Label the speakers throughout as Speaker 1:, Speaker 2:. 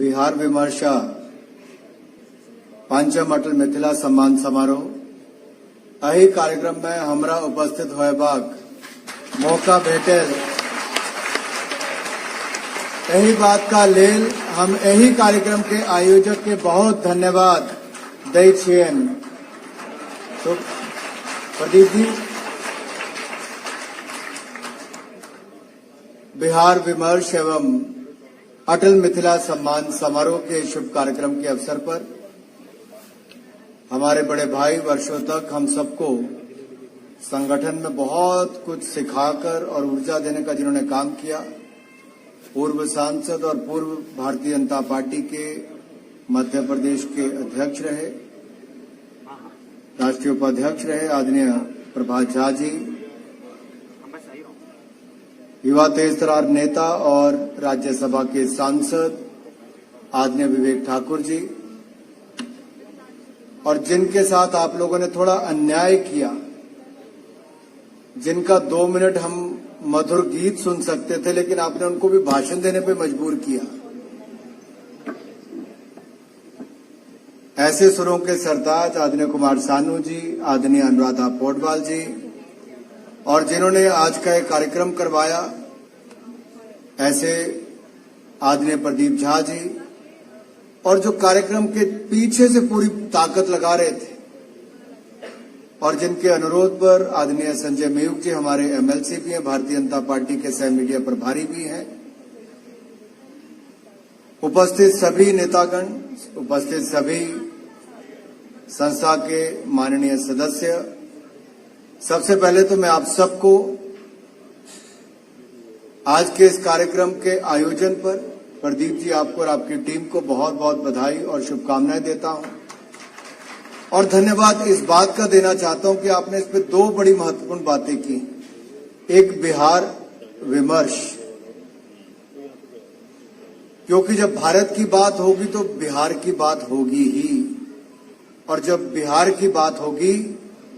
Speaker 1: बिहार विमर्शा पंचम अटल मिथिला सम्मान समारोह एही कार्यक्रम में हमरा उपस्थित होयबाक मौका भेटल। यही बात का लेल हम यही कार्यक्रम के आयोजक के बहुत धन्यवाद दै छियन। तो प्रदीप जी, बिहार विमर्श एवं अटल मिथिला सम्मान समारोह के शुभ कार्यक्रम के अवसर पर हमारे बड़े भाई वर्षों तक हम सबको संगठन में बहुत कुछ सिखाकर और ऊर्जा देने का जिन्होंने काम किया, पूर्व सांसद और पूर्व भारतीय जनता पार्टी के मध्य प्रदेश के अध्यक्ष रहे, राष्ट्रीय उपाध्यक्ष रहे आदरणीय प्रभात झा जी, युवा तेज तर्रार नेता और राज्यसभा के सांसद आदरणीय विवेक ठाकुर जी, और जिनके साथ आप लोगों ने थोड़ा अन्याय किया, जिनका 2 मिनट हम मधुर गीत सुन सकते थे लेकिन आपने उनको भी भाषण देने पे मजबूर किया। ऐसे सुरों के सरताज आदरणीय कुमार सानू जी, आदरणीय अनुराधा पोडवाल जी, और जिन्होंने आज का एक कार्यक्रम करवाया ऐसे आदरणीय प्रदीप झा जी, और जो कार्यक्रम के पीछे से पूरी ताकत लगा रहे थे और जिनके अनुरोध पर आदरणीय संजय मयूख जी हमारे एमएलसी भी हैं, भारतीय जनता पार्टी के सह मीडिया प्रभारी भी हैं, उपस्थित सभी नेतागण, उपस्थित सभी संस्था के माननीय सदस्य, सबसे पहले तो मैं आप सबको आज के इस कार्यक्रम के आयोजन पर प्रदीप जी आपको और आपकी टीम को बहुत बहुत बधाई और शुभकामनाएं देता हूं, और धन्यवाद इस बात का देना चाहता हूं कि आपने इस पे 2 बड़ी महत्वपूर्ण बातें की। एक बिहार विमर्श, क्योंकि जब भारत की बात होगी तो बिहार की बात होगी ही, और जब बिहार की बात होगी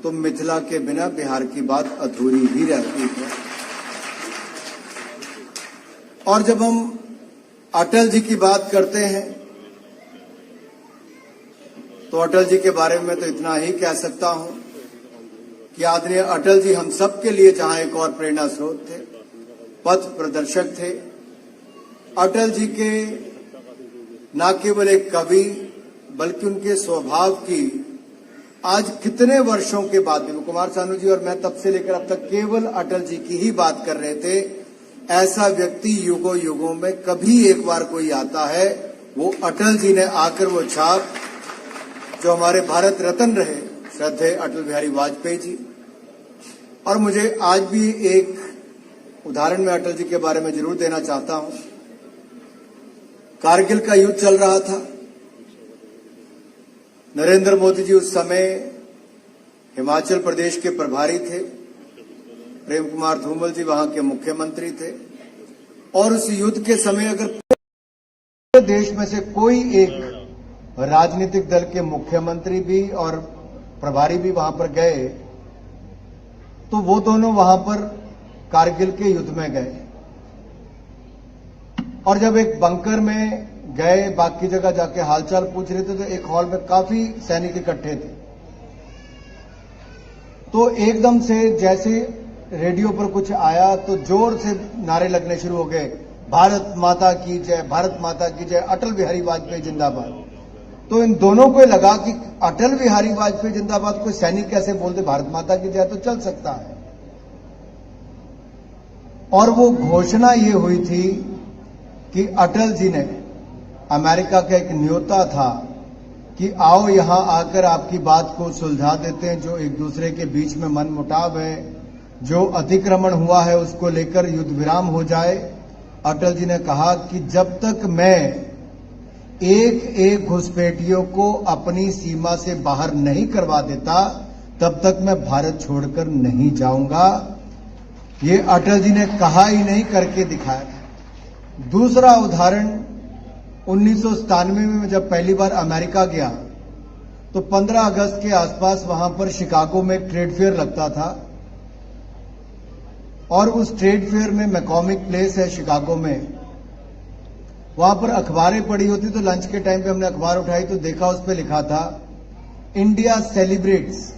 Speaker 1: तो मिथिला के बिना बिहार की बात अधूरी ही रहती है। और जब हम अटल जी की बात करते हैं तो अटल जी के बारे में तो इतना ही कह सकता हूं कि आदरणीय अटल जी हम सब के लिए जहां एक और प्रेरणा स्रोत थे, पथ प्रदर्शक थे। अटल जी के न केवल एक कवि बल्कि उनके स्वभाव की आज कितने वर्षों के बाद भी, कुमार सानू जी और मैं तब से लेकर अब तक केवल अटल जी की ही बात कर रहे थे। ऐसा व्यक्ति युगों युगों में कभी एक बार कोई आता है, वो अटल जी ने आकर वो छाप जो हमारे भारत रत्न रहे श्रद्धेय अटल बिहारी वाजपेयी जी। और मुझे आज भी एक उदाहरण मैं अटल जी के बारे में जरूर देना चाहता हूं। कारगिल का युद्ध चल रहा था, नरेंद्र मोदी जी उस समय हिमाचल प्रदेश के प्रभारी थे, प्रेम कुमार धूमल जी वहां के मुख्यमंत्री थे, और उस युद्ध के समय अगर देश में से कोई एक राजनीतिक दल के मुख्यमंत्री भी और प्रभारी भी वहां पर गए तो वो दोनों वहां पर कारगिल के युद्ध में गए, और जब एक बंकर में गए, बाकी जगह जाके हालचाल पूछ रहे थे तो एक हॉल में काफी सैनिक इकट्ठे थे। तो एकदम से जैसे रेडियो पर कुछ आया तो जोर से नारे लगने शुरू हो गए, भारत माता की जय, भारत माता की जय, अटल बिहारी वाजपेयी जिंदाबाद। तो इन दोनों को लगा कि अटल बिहारी वाजपेयी जिंदाबाद कोई सैनिक कैसे बोलते भारत माता की जय, तो चल सकता है। और वो घोषणा ये हुई थी कि अटल जी ने, अमेरिका का एक न्योता था, कि आओ यहां आकर आपकी बात को सुलझा देते हैं, जो एक दूसरे के बीच में मनमुटाव है, जो अतिक्रमण हुआ है उसको लेकर युद्ध विराम हो जाए। अटल जी ने कहा कि जब तक मैं एक एक घुसपैठियों को अपनी सीमा से बाहर नहीं करवा देता तब तक मैं भारत छोड़कर नहीं जाऊंगा। ये अटल जी ने कहा ही नहीं, करके दिखाया। दूसरा उदाहरण 1997 में जब पहली बार अमेरिका गया तो 15 अगस्त के आसपास वहां पर शिकागो में एक ट्रेड फेयर लगता था, और उस ट्रेड फेयर में मैकॉमिक प्लेस है शिकागो में, वहां पर अखबारें पढ़ी होती तो लंच के टाइम पे हमने अखबार उठाई तो देखा उस पर लिखा था India celebrates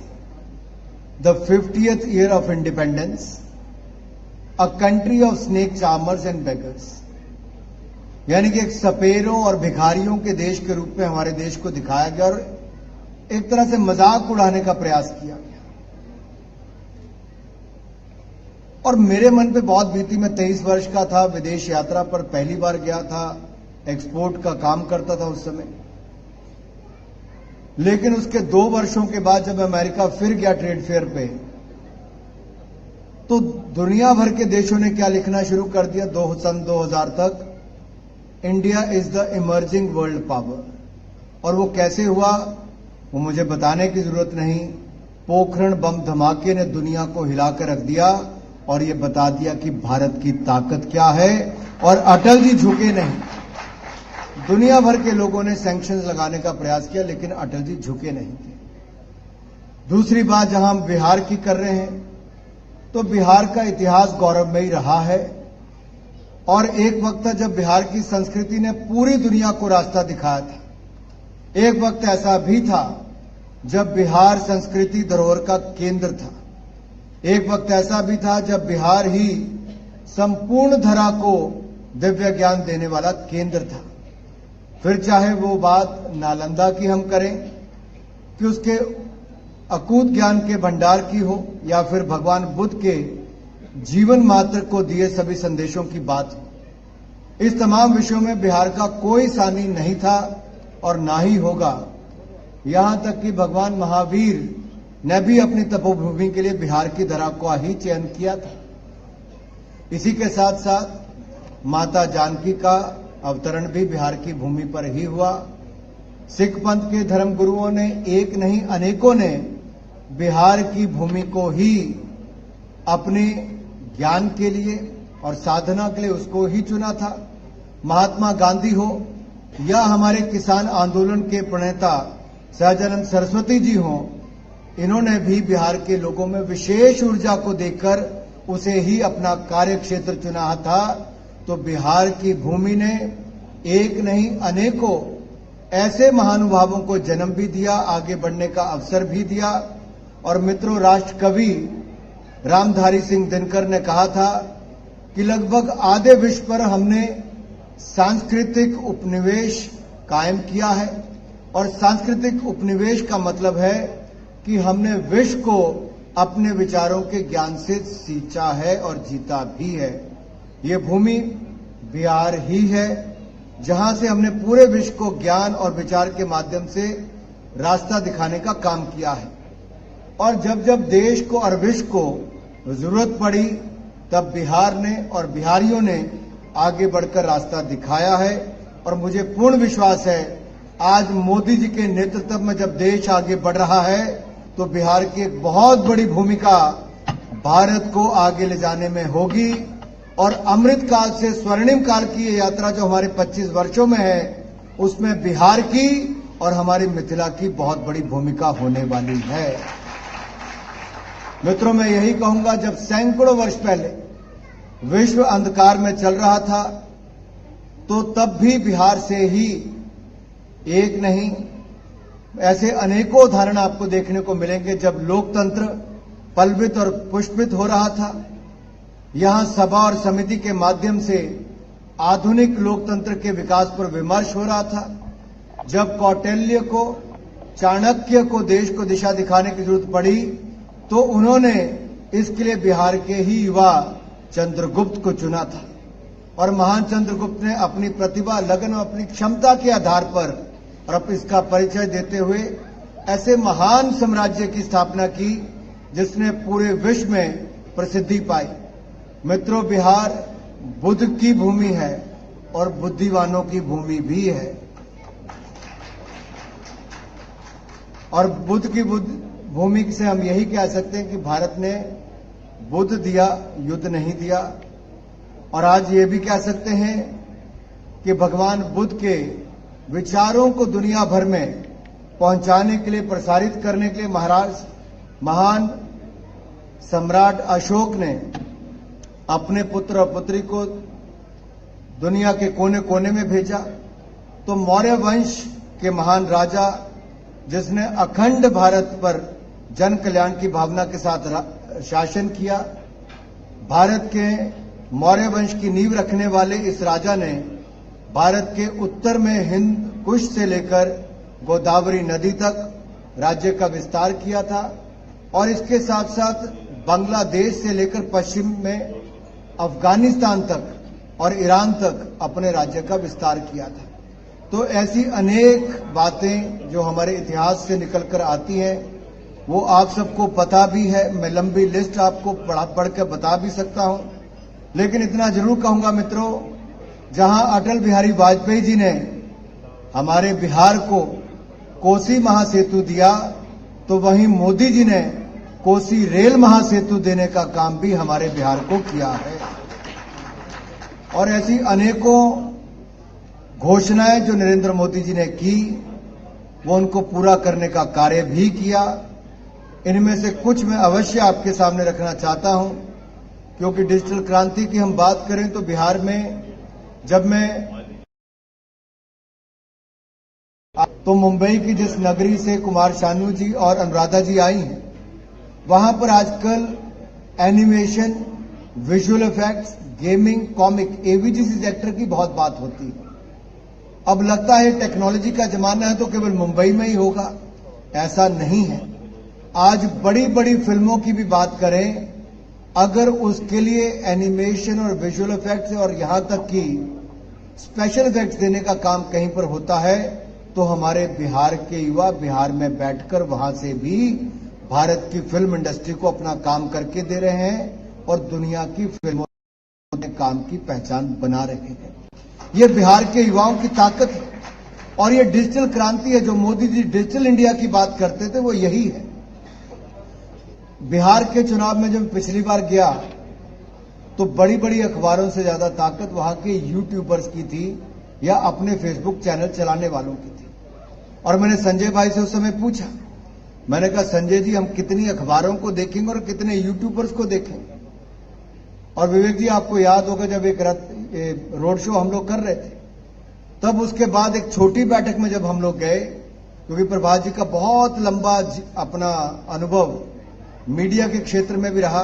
Speaker 1: the 50th year of independence, a country of snake charmers and beggars. यानी कि एक सपेरों और भिखारियों के देश के रूप में हमारे देश को दिखाया गया और एक तरह से मजाक उड़ाने का प्रयास किया गया। और मेरे मन पे बहुत बीती। मैं 23 वर्ष का था, विदेश यात्रा पर पहली बार गया था, एक्सपोर्ट का काम करता था उस समय। लेकिन उसके 2 वर्षों के बाद जब अमेरिका फिर गया ट्रेड फेयर पे, तो दुनिया भर के देशों ने क्या लिखना शुरू कर दिया सन 2000 तक, India is the emerging world power. और वो कैसे हुआ वो मुझे बताने की जरूरत नहीं। पोखरण बम धमाके ने दुनिया को हिलाकर रख दिया और ये बता दिया कि भारत की ताकत क्या है। और अटल जी झुके नहीं। दुनिया भर के लोगों ने सैंक्शंस लगाने का प्रयास किया लेकिन अटल जी झुके नहीं थे। दूसरी बात, जहां हम बिहार की कर रहे हैं तो बिहार का इतिहास गौरवमयी रहा है और एक वक्त था जब बिहार की संस्कृति ने पूरी दुनिया को रास्ता दिखाया था। एक वक्त ऐसा भी था जब बिहार संस्कृति धरोहर का केंद्र था। एक वक्त ऐसा भी था जब बिहार ही संपूर्ण धरा को दिव्य ज्ञान देने वाला केंद्र था। फिर चाहे वो बात नालंदा की हम करें कि उसके अकूत ज्ञान के भंडार की हो या फिर भगवान बुद्ध के जीवन मात्र को दिए सभी संदेशों की बात हो। इस तमाम विषयों में बिहार का कोई सानी नहीं था और ना ही होगा। यहां तक कि भगवान महावीर ने भी अपनी तपोभूमि के लिए बिहार की धरा को ही चयन किया था। इसी के साथ साथ माता जानकी का अवतरण भी बिहार की भूमि पर ही हुआ। सिख पंथ के धर्मगुरुओं ने एक नहीं अनेकों ने बिहार की भूमि को ही अपने ज्ञान के लिए और साधना के लिए उसको ही चुना था। महात्मा गांधी हो या हमारे किसान आंदोलन के प्रणेता सहजानंद सरस्वती जी हो, इन्होंने भी बिहार के लोगों में विशेष ऊर्जा को देखकर उसे ही अपना कार्य क्षेत्र चुना था। तो बिहार की भूमि ने एक नहीं अनेकों ऐसे महानुभावों को जन्म भी दिया, आगे बढ़ने का अवसर भी दिया। और मित्रों, राष्ट्र कवि रामधारी सिंह दिनकर ने कहा था कि लगभग आधे विश्व पर हमने सांस्कृतिक उपनिवेश कायम किया है। और सांस्कृतिक उपनिवेश का मतलब है कि हमने विश्व को अपने विचारों के ज्ञान से सींचा है और जीता भी है। ये भूमि बिहार ही है जहां से हमने पूरे विश्व को ज्ञान और विचार के माध्यम से रास्ता दिखाने का काम किया है। और जब जब देश को और विश्व को जरूरत पड़ी तब बिहार ने और बिहारियों ने आगे बढ़कर रास्ता दिखाया है। और मुझे पूर्ण विश्वास है आज मोदी जी के नेतृत्व में जब देश आगे बढ़ रहा है तो बिहार की एक बहुत बड़ी भूमिका भारत को आगे ले जाने में होगी। और अमृत काल से स्वर्णिम काल की ये यात्रा जो हमारे 25 वर्षों में है उसमें बिहार की और हमारी मिथिला की बहुत बड़ी भूमिका होने वाली है। मित्रों, मैं यही कहूंगा, जब सैकड़ों वर्ष पहले विश्व अंधकार में चल रहा था तो तब भी बिहार से ही एक नहीं ऐसे अनेकों उदाहरण आपको देखने को मिलेंगे जब लोकतंत्र पल्वित और पुष्पित हो रहा था। यहां सभा और समिति के माध्यम से आधुनिक लोकतंत्र के विकास पर विमर्श हो रहा था। जब कौटिल्य को, चाणक्य को देश को दिशा दिखाने की जरूरत पड़ी तो उन्होंने इसके लिए बिहार के ही युवा चंद्रगुप्त को चुना था। और महान चंद्रगुप्त ने अपनी प्रतिभा, लगन और अपनी क्षमता के आधार पर और अब इसका परिचय देते हुए ऐसे महान साम्राज्य की स्थापना की जिसने पूरे विश्व में प्रसिद्धि पाई। मित्रों, बिहार बुद्ध की भूमि है और बुद्धिमानों की भूमि भी है। और बुद्ध की भूमि से हम यही कह सकते हैं कि भारत ने बुद्ध दिया, युद्ध नहीं दिया। और आज ये भी कह सकते हैं कि भगवान बुद्ध के विचारों को दुनिया भर में पहुंचाने के लिए, प्रसारित करने के लिए महान सम्राट अशोक ने अपने पुत्र और पुत्री को दुनिया के कोने कोने में भेजा। तो मौर्य वंश के महान राजा जिसने अखंड भारत पर जन कल्याण की भावना के साथ शासन किया, भारत के मौर्य वंश की नींव रखने वाले इस राजा ने भारत के उत्तर में हिंद कुश से लेकर गोदावरी नदी तक राज्य का विस्तार किया था और इसके साथ साथ बांग्लादेश से लेकर पश्चिम में अफगानिस्तान तक और ईरान तक अपने राज्य का विस्तार किया था। तो ऐसी अनेक बातें जो हमारे इतिहास से निकलकर आती हैं वो आप सबको पता भी है। मैं लंबी लिस्ट आपको पढ़ के बता भी सकता हूं, लेकिन इतना जरूर कहूंगा मित्रों, जहां अटल बिहारी वाजपेयी जी ने हमारे बिहार को कोसी महासेतु दिया, तो वहीं मोदी जी ने कोसी रेल महासेतु देने का काम भी हमारे बिहार को किया है। और ऐसी अनेकों घोषणाएं जो नरेंद्र मोदी जी ने की, वो उनको पूरा करने का कार्य भी किया। इनमें से कुछ मैं अवश्य आपके सामने रखना चाहता हूं, क्योंकि डिजिटल क्रांति की हम बात करें तो बिहार में जब मैं तो मुंबई की जिस नगरी से कुमार शानू जी और अनुराधा जी आई हैं, वहां पर आजकल animation, visual effects, gaming, comic, AVG sector की बहुत बात होती है। अब लगता है टेक्नोलॉजी का जमाना है तो केवल मुंबई में ही होगा, ऐसा नहीं है। आज बड़ी बड़ी फिल्मों की भी बात करें, अगर उसके लिए एनिमेशन और विजुअल इफेक्ट्स और यहां तक कि स्पेशल इफेक्ट्स देने का काम कहीं पर होता है, तो हमारे बिहार के युवा बिहार में बैठकर वहां से भी भारत की फिल्म इंडस्ट्री को अपना काम करके दे रहे हैं और दुनिया की फिल्मों में काम की पहचान बना रहे हैं। ये बिहार के युवाओं की ताकत है और ये डिजिटल क्रांति है। जो मोदी जी डिजिटल इंडिया की बात करते थे वो यही है। बिहार के चुनाव में जब पिछली बार गया तो बड़ी बड़ी अखबारों से ज्यादा ताकत वहां के यूट्यूबर्स की थी या अपने फेसबुक चैनल चलाने वालों की थी। और मैंने संजय भाई से उस समय पूछा, मैंने कहा संजय जी हम कितनी अखबारों को देखेंगे और कितने यूट्यूबर्स को देखेंगे। और विवेक जी आपको याद होगा जब एक रोड शो हम लोग कर रहे थे, तब उसके बाद एक छोटी बैठक में जब हम लोग गए, क्योंकि प्रभात जी का बहुत लंबा अपना अनुभव मीडिया के क्षेत्र में भी रहा।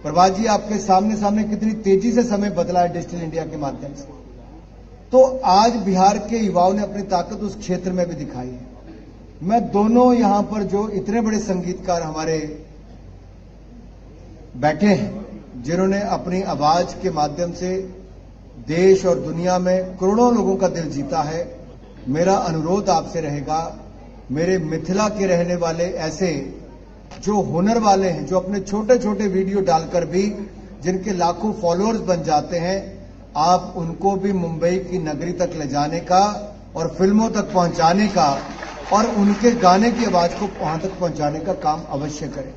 Speaker 1: प्रभात जी आपके सामने कितनी तेजी से समय बदला है डिजिटल इंडिया के माध्यम से। तो आज बिहार के युवाओं ने अपनी ताकत उस क्षेत्र में भी दिखाई है। मैं दोनों यहां पर जो इतने बड़े संगीतकार हमारे बैठे हैं, जिन्होंने अपनी आवाज के माध्यम से देश और दुनिया में करोड़ों लोगों का दिल जीता है, मेरा अनुरोध आपसे रहेगा, मेरे मिथिला के रहने वाले ऐसे जो हुनर वाले हैं, जो अपने छोटे छोटे वीडियो डालकर भी जिनके लाखों फॉलोअर्स बन जाते हैं, आप उनको भी मुंबई की नगरी तक ले जाने का और फिल्मों तक पहुंचाने का और उनके गाने की आवाज को वहां तक पहुंचाने का काम अवश्य करें।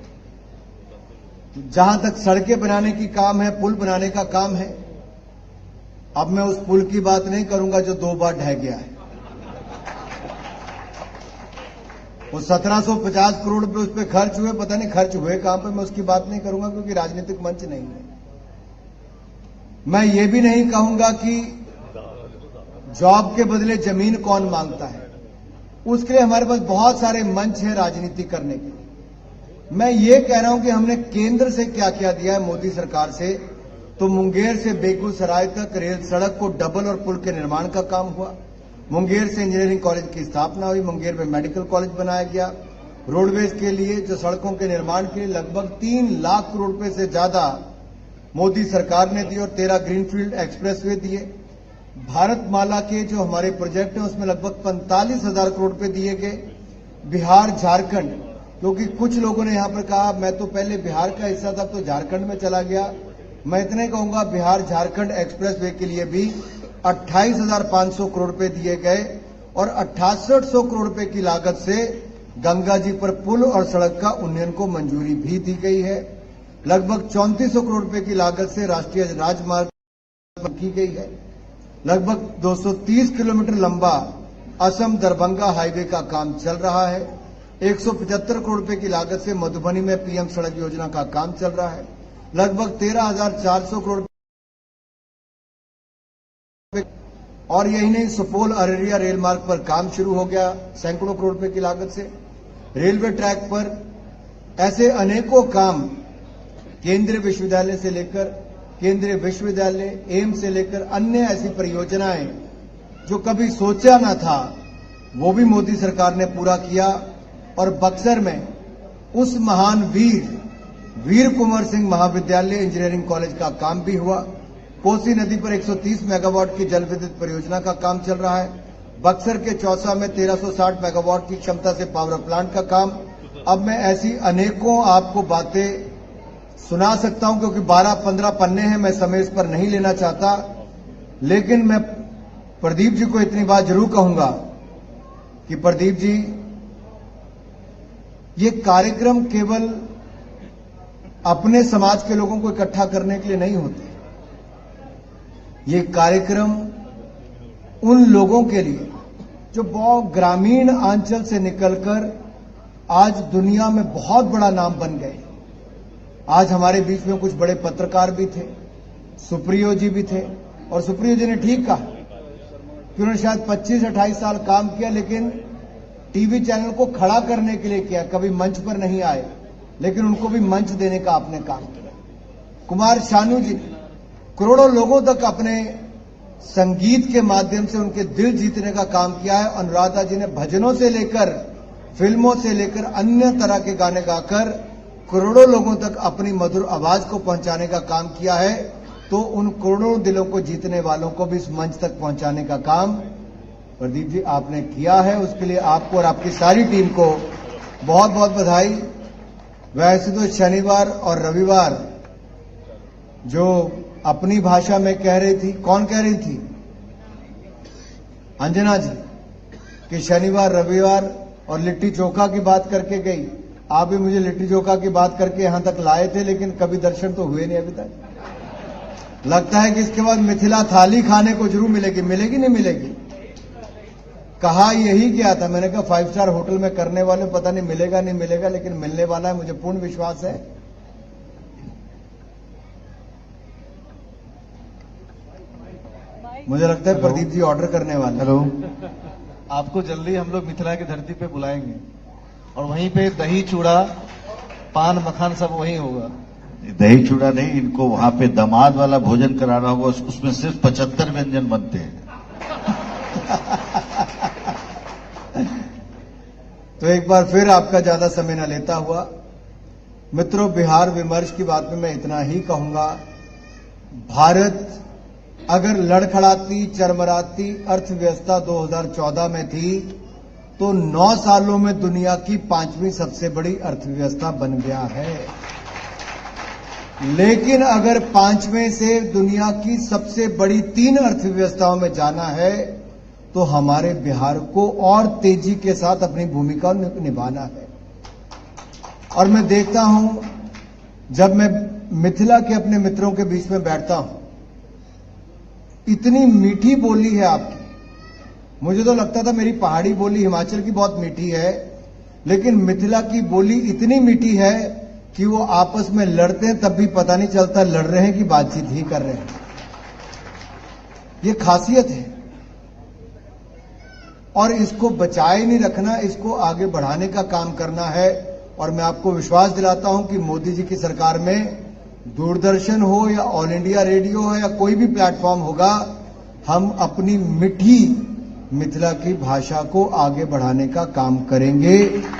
Speaker 1: जहां तक सड़कें बनाने की काम है, पुल बनाने का काम है, अब मैं उस पुल की बात नहीं करूंगा जो 2 बार ढह गया है। वो 1750 करोड़ रुपए उस पर खर्च हुए, पता नहीं खर्च हुए कहां पे, मैं उसकी बात नहीं करूंगा क्योंकि राजनीतिक मंच नहीं है। मैं ये भी नहीं कहूंगा कि जॉब के बदले जमीन कौन मांगता है, उसके लिए हमारे पास बहुत सारे मंच हैं राजनीति करने के लिए। मैं ये कह रहा हूं कि हमने केंद्र से क्या क्या दिया है मोदी सरकार से, तो मुंगेर से बेगूसराय तक रेल सड़क को डबल और पुल के निर्माण का काम हुआ। मुंगेर से इंजीनियरिंग कॉलेज की स्थापना हुई, मुंगेर में मेडिकल कॉलेज बनाया गया। रोडवेज के लिए जो सड़कों के निर्माण के लिए लगभग 3 लाख करोड़ रुपए से ज्यादा मोदी सरकार ने दिए और 13 ग्रीनफील्ड एक्सप्रेसवे दिए। भारतमाला के जो हमारे प्रोजेक्ट हैं उसमें लगभग 45,000 करोड़ रुपए दिए गए। बिहार झारखंड, क्योंकि कुछ लोगों ने यहां पर कहा मैं तो पहले बिहार का हिस्सा था तो झारखंड में चला गया, मैं इतने कहूंगा बिहार झारखंड एक्सप्रेसवे के लिए भी 28,500 करोड़ रुपए दिए गए और 6800 करोड़ रुपए की लागत से गंगा जी पर पुल और सड़क का उन्नयन को मंजूरी भी दी गई है। लगभग 3400 करोड़ रुपए की लागत से राष्ट्रीय राजमार्ग की गई है। लगभग 230 किलोमीटर लंबा असम दरभंगा हाईवे का काम चल रहा है। 175 करोड़ रुपए की लागत से मधुबनी में पीएम सड़क योजना का काम चल रहा है। लगभग 13,400 करोड़ और यही नहीं, सुपौल अररिया रेल मार्ग पर काम शुरू हो गया सैकड़ों करोड़ रुपए की लागत से। रेलवे ट्रैक पर ऐसे अनेकों काम केंद्रीय विश्वविद्यालय से लेकर केंद्रीय विश्वविद्यालय, एम्स से लेकर अन्य ऐसी परियोजनाएं जो कभी सोचा न था, वो भी मोदी सरकार ने पूरा किया। और बक्सर में उस महान वीर कुंवर सिंह महाविद्यालय इंजीनियरिंग कॉलेज का काम भी हुआ। कोसी नदी पर 130 मेगावाट की जल विद्युत परियोजना का काम चल रहा है। बक्सर के चौसा में 1360 मेगावाट की क्षमता से पावर प्लांट का काम। अब मैं ऐसी अनेकों आपको बातें सुना सकता हूं, क्योंकि 12-15 पन्ने हैं, मैं समय इस पर नहीं लेना चाहता। लेकिन मैं प्रदीप जी को इतनी बात जरूर कहूंगा कि प्रदीप जी, ये कार्यक्रम केवल अपने समाज के लोगों को इकट्ठा करने के लिए नहीं होते। ये कार्यक्रम उन लोगों के लिए जो बहुत ग्रामीण अंचल से निकलकर आज दुनिया में बहुत बड़ा नाम बन गए। आज हमारे बीच में कुछ बड़े पत्रकार भी थे, सुप्रियो जी भी थे, और सुप्रियो जी ने ठीक कहा कि उन्होंने शायद 25-28 साल काम किया, लेकिन टीवी चैनल को खड़ा करने के लिए किया, कभी मंच पर नहीं आए, लेकिन उनको भी मंच देने का आपने काम किया। कुमार शानू जी ने करोड़ों लोगों तक अपने संगीत के माध्यम से उनके दिल जीतने का काम किया है। अनुराधा जी ने भजनों से लेकर फिल्मों से लेकर अन्य तरह के गाने गाकर करोड़ों लोगों तक अपनी मधुर आवाज को पहुंचाने का काम किया है। तो उन करोड़ों दिलों को जीतने वालों को भी इस मंच तक पहुंचाने का काम प्रदीप जी आपने किया है। उसके लिए आपको और आपकी सारी टीम को बहुत बहुत बधाई। वैसे तो शनिवार और रविवार जो अपनी भाषा में कह रही थी, कौन कह रही थी? अंजना जी, कि शनिवार रविवार और लिट्टी चोखा की बात करके गई। आप भी मुझे लिट्टी चोखा की बात करके यहां तक लाए थे, लेकिन कभी दर्शन तो हुए नहीं अभी तक। लगता है कि इसके बाद मिथिला थाली खाने को जरूर मिलेगी। मिलेगी नहीं मिलेगी? कहा यही किया था, मैंने कहा 5 स्टार होटल में करने वाले, पता नहीं मिलेगा नहीं मिलेगा, लेकिन मिलने वाला है, मुझे पूर्ण विश्वास है। मुझे लगता है प्रदीप जी ऑर्डर करने वाले।
Speaker 2: हेलो, आपको जल्दी हम लोग मिथिला की धरती पे बुलाएंगे और वहीं पे दही चूड़ा, पान मखान सब वहीं होगा।
Speaker 3: दही चूड़ा नहीं, इनको वहां पे दामाद वाला भोजन कराना होगा, उसमें सिर्फ 75 व्यंजन बनते हैं।
Speaker 1: तो एक बार फिर आपका ज्यादा समय न लेता हुआ मित्रों, बिहार विमर्श की बात में मैं इतना ही कहूंगा। भारत अगर लड़खड़ाती चरमराती अर्थव्यवस्था 2014 में थी, तो 9 सालों में दुनिया की 5वीं सबसे बड़ी अर्थव्यवस्था बन गया है। लेकिन अगर 5वें से दुनिया की सबसे बड़ी 3 अर्थव्यवस्थाओं में जाना है, तो हमारे बिहार को और तेजी के साथ अपनी भूमिका निभाना है। और मैं देखता हूं, जब मैं मिथिला के अपने मित्रों के बीच में बैठता हूं, इतनी मीठी बोली है आपकी। मुझे तो लगता था मेरी पहाड़ी बोली हिमाचल की बहुत मीठी है, लेकिन मिथिला की बोली इतनी मीठी है कि वो आपस में लड़ते हैं तब भी पता नहीं चलता लड़ रहे हैं कि बातचीत ही कर रहे हैं। ये खासियत है और इसको बचाए नहीं रखना, इसको आगे बढ़ाने का काम करना है। और मैं आपको विश्वास दिलाता हूं कि मोदी जी की सरकार में दूरदर्शन हो या ऑल इंडिया रेडियो हो या कोई भी प्लेटफॉर्म होगा, हम अपनी मीठी मिथिला की भाषा को आगे बढ़ाने का काम करेंगे।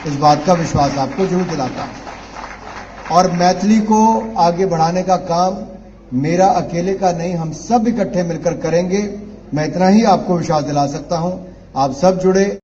Speaker 1: इस बात का विश्वास आपको जरूर दिलाता हूं। और मैथिली को आगे बढ़ाने का काम मेरा अकेले का नहीं, हम सब इकट्ठे मिलकर करेंगे। मैं इतना ही आपको विश्वास दिला सकता हूं। आप सब जुड़े।